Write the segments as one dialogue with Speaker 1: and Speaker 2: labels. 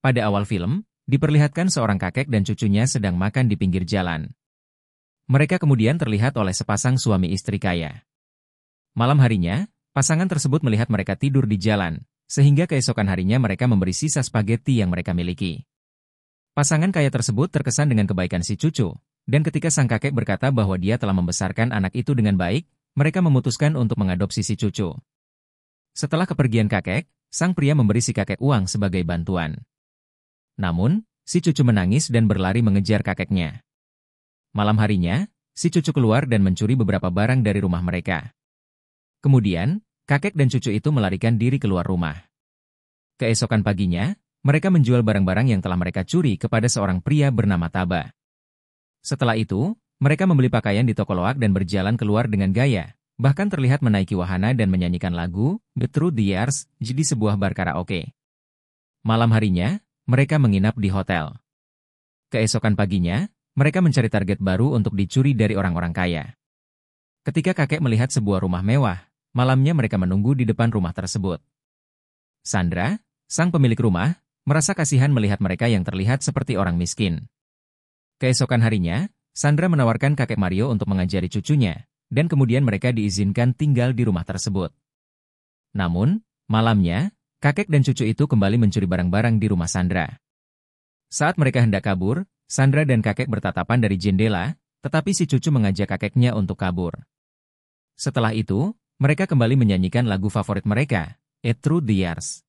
Speaker 1: Pada awal film, diperlihatkan seorang kakek dan cucunya sedang makan di pinggir jalan. Mereka kemudian terlihat oleh sepasang suami istri kaya. Malam harinya, pasangan tersebut melihat mereka tidur di jalan, sehingga keesokan harinya mereka memberi sisa spaghetti yang mereka miliki. Pasangan kaya tersebut terkesan dengan kebaikan si cucu, dan ketika sang kakek berkata bahwa dia telah membesarkan anak itu dengan baik, mereka memutuskan untuk mengadopsi si cucu. Setelah kepergian kakek, sang pria memberi si kakek uang sebagai bantuan. Namun, si cucu menangis dan berlari mengejar kakeknya. Malam harinya, si cucu keluar dan mencuri beberapa barang dari rumah mereka. Kemudian, kakek dan cucu itu melarikan diri keluar rumah. Keesokan paginya, mereka menjual barang-barang yang telah mereka curi kepada seorang pria bernama Taba. Setelah itu, mereka membeli pakaian di toko loak dan berjalan keluar dengan gaya, bahkan terlihat menaiki wahana dan menyanyikan lagu The Truth The Years di sebuah bar karaoke. Malam harinya, mereka menginap di hotel. Keesokan paginya, mereka mencari target baru untuk dicuri dari orang-orang kaya. Ketika kakek melihat sebuah rumah mewah, malamnya mereka menunggu di depan rumah tersebut. Sandra, sang pemilik rumah, merasa kasihan melihat mereka yang terlihat seperti orang miskin. Keesokan harinya, Sandra menawarkan kakek Mario untuk mengajari cucunya, dan kemudian mereka diizinkan tinggal di rumah tersebut. Namun, malamnya, kakek dan cucu itu kembali mencuri barang-barang di rumah Sandra. Saat mereka hendak kabur, Sandra dan kakek bertatapan dari jendela, tetapi si cucu mengajak kakeknya untuk kabur. Setelah itu, mereka kembali menyanyikan lagu favorit mereka, A Truth The Years.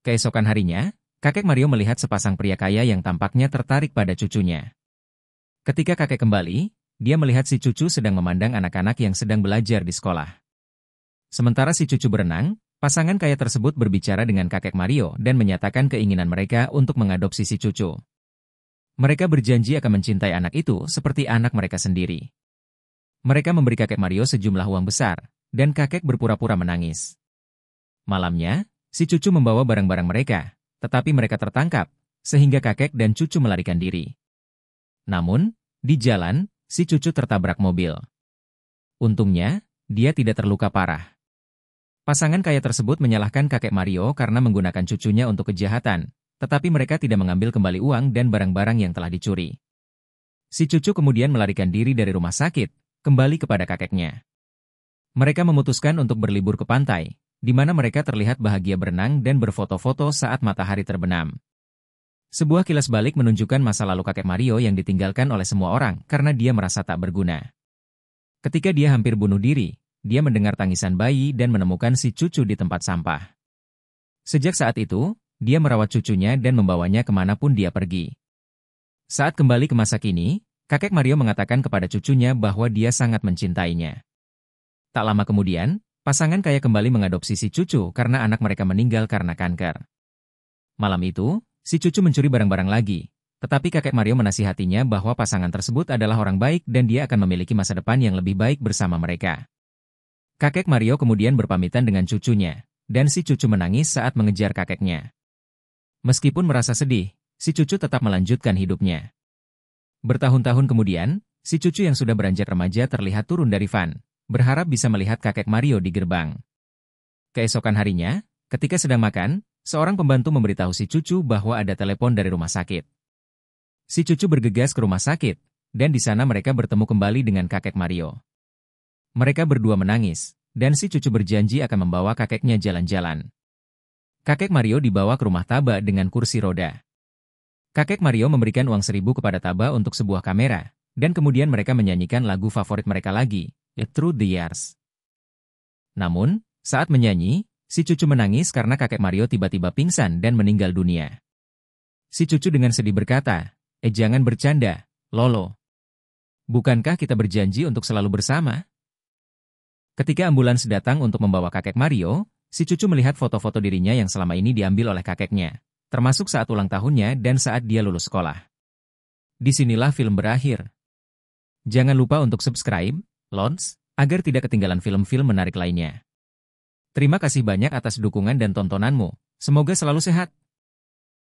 Speaker 1: Keesokan harinya, kakek Mario melihat sepasang pria kaya yang tampaknya tertarik pada cucunya. Ketika kakek kembali, dia melihat si cucu sedang memandang anak-anak yang sedang belajar di sekolah. Sementara si cucu berenang, pasangan kaya tersebut berbicara dengan kakek Mario dan menyatakan keinginan mereka untuk mengadopsi si cucu. Mereka berjanji akan mencintai anak itu seperti anak mereka sendiri. Mereka memberi kakek Mario sejumlah uang besar, dan kakek berpura-pura menangis. Malamnya, si cucu membawa barang-barang mereka, tetapi mereka tertangkap, sehingga kakek dan cucu melarikan diri. Namun, di jalan, si cucu tertabrak mobil. Untungnya, dia tidak terluka parah. Pasangan kaya tersebut menyalahkan kakek Mario karena menggunakan cucunya untuk kejahatan, tetapi mereka tidak mengambil kembali uang dan barang-barang yang telah dicuri. Si cucu kemudian melarikan diri dari rumah sakit, kembali kepada kakeknya. Mereka memutuskan untuk berlibur ke pantai, di mana mereka terlihat bahagia berenang dan berfoto-foto saat matahari terbenam. Sebuah kilas balik menunjukkan masa lalu kakek Mario yang ditinggalkan oleh semua orang karena dia merasa tak berguna. Ketika dia hampir bunuh diri, dia mendengar tangisan bayi dan menemukan si cucu di tempat sampah. Sejak saat itu, dia merawat cucunya dan membawanya kemanapun dia pergi. Saat kembali ke masa kini, kakek Mario mengatakan kepada cucunya bahwa dia sangat mencintainya. Tak lama kemudian, pasangan kaya kembali mengadopsi si cucu karena anak mereka meninggal karena kanker. Malam itu, si cucu mencuri barang-barang lagi, tetapi kakek Mario menasihatinya bahwa pasangan tersebut adalah orang baik dan dia akan memiliki masa depan yang lebih baik bersama mereka. Kakek Mario kemudian berpamitan dengan cucunya, dan si cucu menangis saat mengejar kakeknya. Meskipun merasa sedih, si cucu tetap melanjutkan hidupnya. Bertahun-tahun kemudian, si cucu yang sudah beranjak remaja terlihat turun dari van, berharap bisa melihat kakek Mario di gerbang. Keesokan harinya, ketika sedang makan, seorang pembantu memberitahu si cucu bahwa ada telepon dari rumah sakit. Si cucu bergegas ke rumah sakit, dan di sana mereka bertemu kembali dengan kakek Mario. Mereka berdua menangis, dan si cucu berjanji akan membawa kakeknya jalan-jalan. Kakek Mario dibawa ke rumah Taba dengan kursi roda. Kakek Mario memberikan uang 1.000 kepada Taba untuk sebuah kamera, dan kemudian mereka menyanyikan lagu favorit mereka lagi, A Truth The Years. Namun, saat menyanyi, si cucu menangis karena kakek Mario tiba-tiba pingsan dan meninggal dunia. Si cucu dengan sedih berkata, jangan bercanda, Lolo. Bukankah kita berjanji untuk selalu bersama? Ketika ambulans datang untuk membawa kakek Mario, si cucu melihat foto-foto dirinya yang selama ini diambil oleh kakeknya, termasuk saat ulang tahunnya dan saat dia lulus sekolah. Disinilah film berakhir. Jangan lupa untuk subscribe, Lons, agar tidak ketinggalan film-film menarik lainnya. Terima kasih banyak atas dukungan dan tontonanmu. Semoga selalu sehat.